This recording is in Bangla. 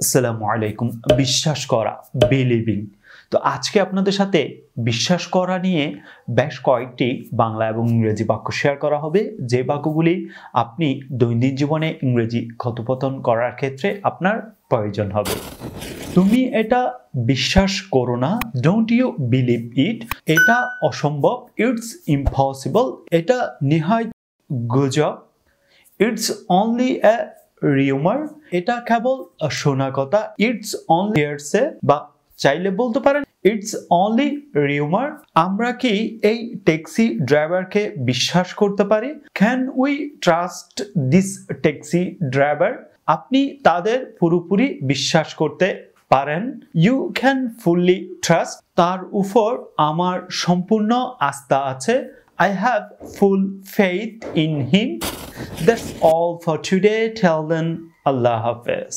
আসসালামু আলাইকুম। বিশ্বাস করা, বিলিভিং। তো আজকে আপনাদের সাথে বিশ্বাস করা নিয়ে বেশ কয়েকটি বাংলা এবং ইংরেজি বাক্য শেয়ার করা হবে, যে বাক্যগুলি আপনি দৈনন্দিন জীবনে ইংরেজি কথোপকথন করার ক্ষেত্রে আপনার প্রয়োজন হবে। তুমি এটা বিশ্বাস করো না, ডোন্ট ইউ বিলিভ ইট। এটা অসম্ভব, ইটস ইম্পসিবল। এটা নিহায়ত গুজব, ইটস অনলি এ রিউমার। এটা কেবল শোনা কথা, ইটস অনলি হিয়ারসে, বা চাইলে বলতে পারেন ইটস অনলি রিউমার। আমরা কি এই ট্যাক্সি ড্রাইভারকে বিশ্বাস করতে পারি? Can we trust this taxi driver? আপনি তাদের পুরোপুরি বিশ্বাস করতে পারেন। You can fully trust. তার উপর আমার সম্পূর্ণ আস্থা আছে। I have full faith in him. That's all for today. Till then, Allah Hafiz.